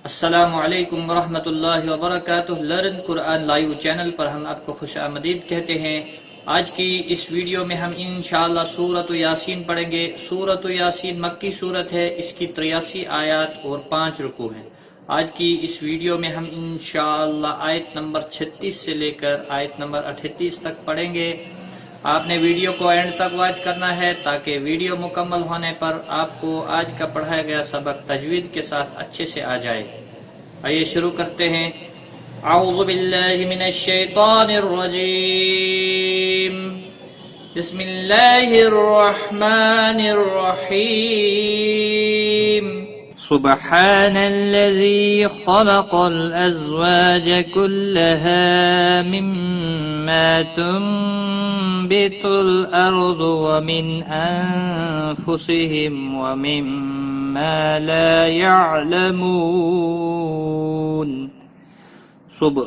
السلام علیکم ورحمۃ اللہ وبرکاتہ۔ لرن قرآن لائیو چینل پر ہم آپ کو خوش آمدید کہتے ہیں۔ آج کی اس ویڈیو میں ہم انشاءاللہ سورۃ یاسین پڑھیں گے۔ سورۃ یاسین مکی سورت ہے، اس کی 83 آیات اور 5 رکوع ہیں۔ آج کی اس ویڈیو میں ہم انشاءاللہ آیت نمبر 36 سے لے کر آیت نمبر 38 تک پڑھیں گے۔ آپ نے ویڈیو کو اینڈ تک واچ کرنا ہے تاکہ ویڈیو مکمل ہونے پر آپ کو آج کا پڑھایا گیا سبق تجوید کے ساتھ اچھے سے آ جائے۔ آئیے شروع کرتے ہیں۔ اعوذ باللہ من الشیطان الرجیم، بسم اللہ الرحمن الرحیم۔ سبحان الذي خلق الأزواج كلها مما تنبت الأرض ومن أنفسهم ومما لا يعلمون۔ صبح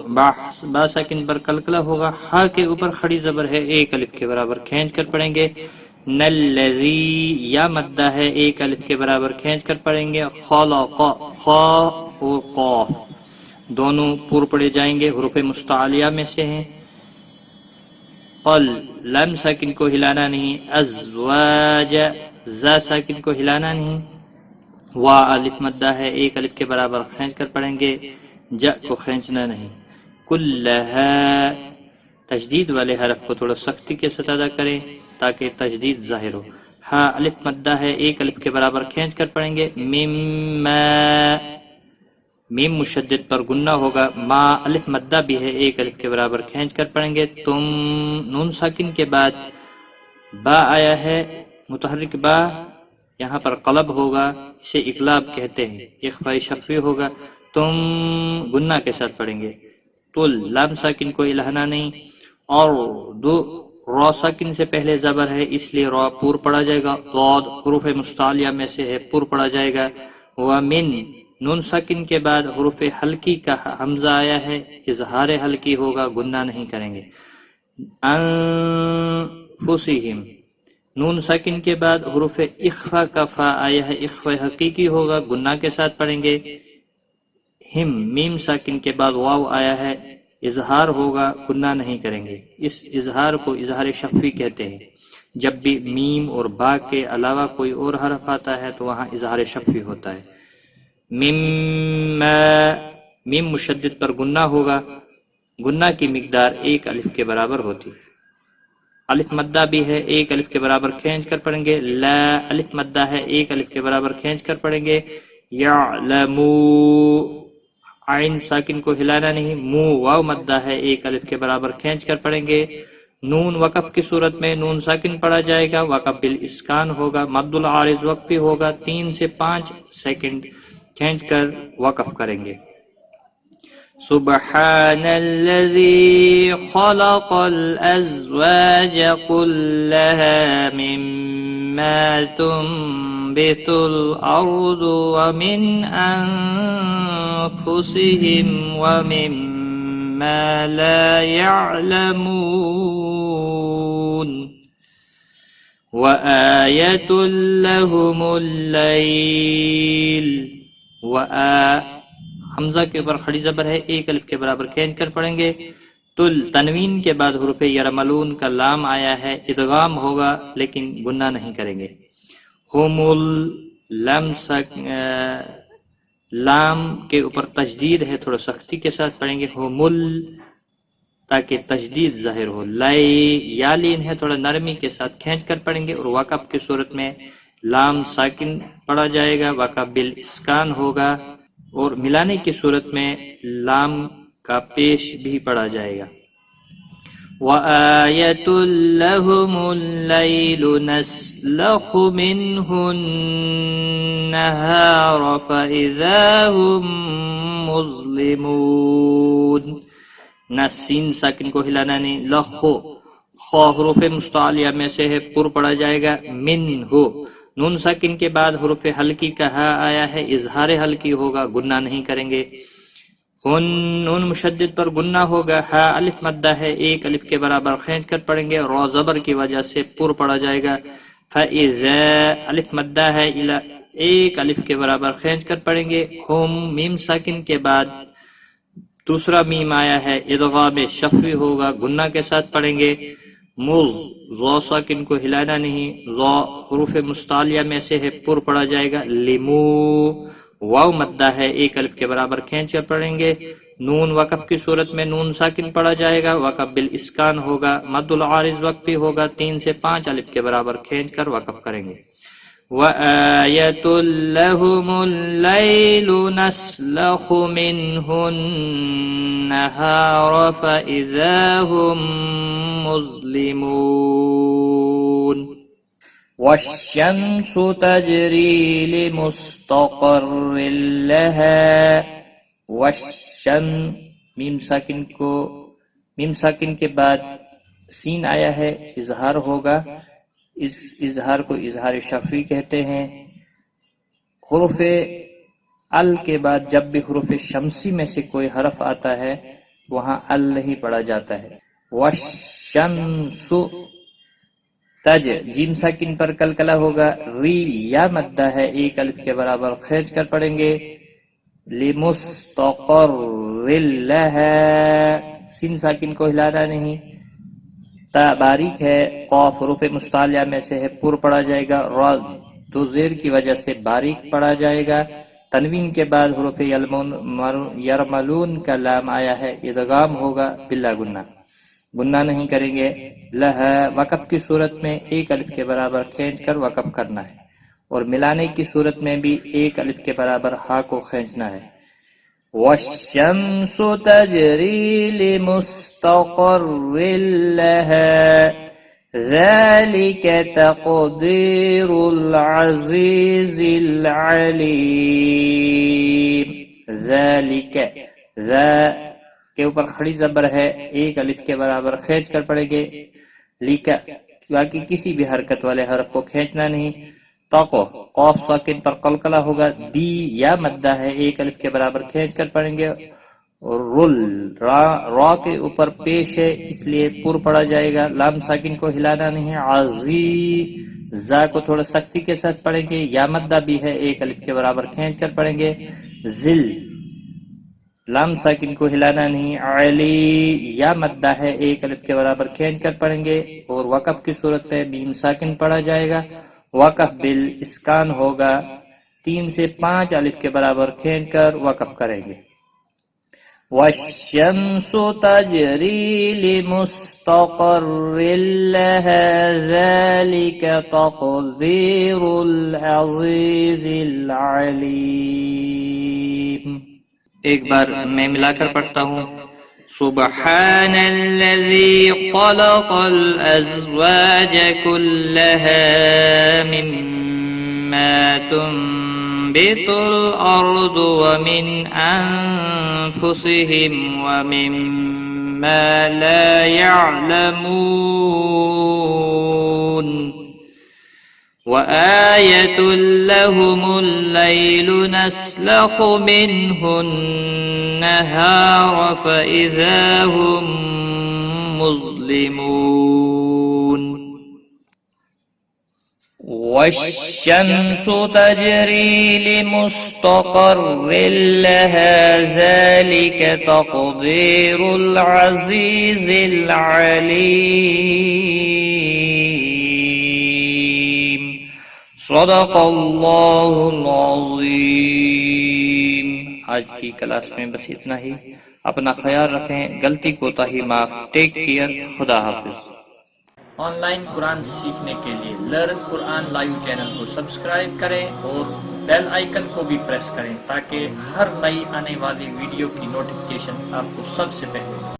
با ساکن پر کلکلا ہوگا، ہا کے اوپر کھڑی زبر ہے، ایک الف کے برابر کھینچ کر پڑھیں گے۔ نلذی یا مدہ ہے، ایک الف کے برابر کھینچ کر پڑھیں گے۔ خلق خا اور قاف دونوں پور پڑے جائیں گے، حروف مستعلیہ میں سے ہیں۔ قل لم ساکن کو ہلانا نہیں، ازواج زا ساکن کو ہلانا نہیں۔ وا الف مدہ ہے، ایک الف کے برابر کھینچ کر پڑھیں گے، جا کو کھینچنا نہیں۔ کلہا تشدید والے حرف کو تھوڑا سختی کے ساتھ ادا کریں تاکہ تجدید ظاہر ہو۔ ہا الف مدہ ہے، ایک الف کے برابر کھینچ کر پڑھیں گے۔ مما میم مشدد پر گنہ ہوگا، ما الف مدہ بھی ہے، ایک الف کے برابر کھینچ کر پڑھیں گے۔ تم نون ساکن کے بعد با آیا ہے، متحرک با، یہاں پر قلب ہوگا، اسے اقلاب کہتے ہیں، اخفاء شفوی ہوگا۔ تم گنہ کے ساتھ پڑھیں گے۔ تل لام ساکن کو الہنا نہیں، اور دو را ساکن سے پہلے زبر ہے اس لیے را پور پڑا جائے گا۔ ضاد حروف مستعلیہ میں سے ہے، پور پڑا جائے گا۔ ومن نون ساکن کے بعد حروف حلقی کا حمزہ آیا ہے، اظہار حلقی ہوگا، گنہ نہیں کریں گے۔ انفسہم نون ساکن کے بعد حروف اخفا کا فا آیا ہے، اخفا حقیقی ہوگا، گنہ کے ساتھ پڑھیں گے۔ ہم میم ساکن کے بعد واو آیا ہے، اظہار ہوگا، گنہ نہیں کریں گے۔ اس اظہار کو اظہار شفوی کہتے ہیں۔ جب بھی میم اور با کے علاوہ کوئی اور حرف آتا ہے تو وہاں اظہار شفوی ہوتا ہے۔ میم مشدد پر گنہ ہوگا، گنہ کی مقدار ایک الف کے برابر ہوتی ہے۔ الف مدہ بھی ہے، ایک الف کے برابر کھینچ کر پڑھیں گے۔ لا الف مدہ ہے، ایک الف کے برابر کھینچ کر پڑھیں گے۔ یعلمو عین ساکن کو ہلانا نہیں، مو واو مدہ ہے، ایک الف کے برابر کھینچ کر پڑھیں گے۔ نون وقف کی صورت میں نون ساکن پڑھا جائے گا، وقف بالاسکان ہوگا، مد العارض وقفی ہوگا، 3 سے 5 سیکنڈ کھینچ کر وقف کریں گے۔ سبحان الذي خلق الأزواج كلها مما تنبت الأرض ومن أنفسهم ومما لا يعلمون وآية لهم الليل حمزہ کے اوپر کھڑی زبر ہے، ایک الف کے برابر کھینچ کر پڑھیں گے۔ تل تنوین کے بعد حروف یرملون کا لام آیا ہے، ادغام ہوگا لیکن گنہ نہیں کریں گے۔ لام کے اوپر تجدید ہے، تھوڑا سختی کے ساتھ پڑھیں گے، ہومل تاکہ تجدید ظاہر ہو۔ لائی یا لین ہے، تھوڑا نرمی کے ساتھ کھینچ کر پڑھیں گے، اور وقف کی صورت میں لام ساکن پڑھا جائے گا، وقف بالاسکان ہوگا، اور ملانے کی صورت میں لام کا پیش بھی پڑھا جائے گا۔ وَآيَةٌ لَهُمُ اللَّيْلُ نَسْلَخُ مِنْهُ النَّهَارَ فَإِذَا هُمْ مُظْلِمُونَ۔ نسین ساکن کو ہلانا نہیں، لخو خو حروف مستعلیہ میں سے ہے، پر پڑھا جائے گا۔ منہ نون ساکن کے بعد حروف حلقی کا ہا آیا ہے، اظہار حلقی ہوگا، گنہ نہیں کریں گے۔ نون مشدد پر گنہ ہوگا، ہا الف مدہ ہے، ایک الف کے برابر کھینچ کر پڑھیں گے، را زبر کی وجہ سے پر پڑھا جائے گا۔ فَإِذَا الف مدہ ہے، ایک الف کے برابر کھینچ کر پڑھیں گے. ہم میم ساکن کے بعد دوسرا میم آیا ہے ادغام شفوی ہوگا, گنہ کے ساتھ پڑھیں گے. مز ذو ساکن کو ہلانا نہیں, ذو حروف مستعلیہ میں سے ہے, پر پڑھا جائے گا. لیمو واو مدہ ہے, ایک الف کے برابر کھینچ کر پڑھیں گے. نون وقف کی صورت میں نون ساکن پڑھا جائے گا, وقف بالاسکان ہوگا. مد العارض وقف بھی ہوگا, 3 سے 5 الف کے برابر کھینچ کر وقف کریں گے. وَآيَةٌ لَهُمُ اللَّيْلُ نَسْلَخُ مِنْهُ النَّهَارَ فَإِذَا هُمْ مُظْلِمُونَ. وَالشَّمْسُ تَجْرِي لِمُسْتَقَرٍّ لَهَا. وَالشَّمْ میم ساکن کے بعد سین آیا ہے, اظہار ہوگا. اس اظہار کو اظہار شفوی کہتے ہیں. حروف ال کے بعد جب بھی حروف شمسی میں سے کوئی حرف آتا ہے وہاں ال نہیں پڑھا جاتا ہے. والشمس تج جیم ساکن پر کلکلہ ہوگا. ری یا مدہ ہے, ایک الف کے برابر کھینچ کر پڑھیں گے. لمستقر لها سین ساکن کو ہلانا نہیں. تا باریک ہے, قاف حروف مستعلیہ میں سے ہے, پر پڑھا جائے گا. را تو زیر کی وجہ سے باریک پڑھا جائے گا. تنوین کے بعد حروف یرملون کا لام آیا ہے, ادغام ہوگا بلا گنہ, گنہ نہیں کریں گے. لہا وقف کی صورت میں ایک الف کے برابر کھینچ کر وقف کرنا ہے, اور ملانے کی صورت میں بھی ایک الف کے برابر ہا کو کھینچنا ہے. وَالشَّمْسُ تَجْرِي لِمُسْتَقَرٍّ لَهَا ذَلِكَ تَقْدِيرُ الْعَزِيزِ الْعَلِيمِ. ذَلِكَ ذا کے اوپر کھڑی زبر ہے, ایک الف کے برابر کھینچ کر پڑھیں گے. لیکا باقی کسی بھی حرکت والے حرف کو کھینچنا نہیں. تقو قاف ساکن پر قلقلہ ہوگا. دی یا مدہ ہے, ایک الف کے برابر کھینچ کر پڑھیں گے. رل را کے اوپر پیش ہے اس لیے پر پڑھا جائے گا, لام ساکن کو ہلانا نہیں. عزی زا کو تھوڑا سختی کے ساتھ پڑھیں گے, یا مدہ بھی ہے, ایک الف کے برابر کھینچ کر پڑھیں گے. ذل لام ساکن کو ہلانا نہیں. علی یا مدہ ہے, ایک الف کے برابر کھینچ کر پڑھیں گے, اور وقف کی صورت میں میم ساکن پڑھا جائے گا. وقف بالاسکان ہوگا, 3 سے 5 الف کے برابر کھینچ کر وقف کریں گے. والشمس تجری لمستقر لها ذلك تقدير العزيز العليم. ایک بار میں ملا کر پڑھتا ہوں. سبحان الذي خلق الأزواج كلها مما تنبت الأرض ومن أنفسهم ومما لا يعلمون. وآية لهم الليل نسلخ منه النهار فإذا هم مظلمون. والشمس تجري لمستقر لها ذلك تقدير العزيز العليم. صدق اللہ العظیم. آج کی کلاس میں بس اتنا ہی. اپنا خیال رکھیں, غلطی کوتاہی معاف. Take care. خدا حافظ. آن لائن قرآن سیکھنے کے لیے لرن قرآن لائیو چینل کو سبسکرائب کریں اور بیل آئیکن کو بھی پریس کریں تاکہ ہر نئی آنے والی ویڈیو کی نوٹیفکیشن آپ کو سب سے پہلے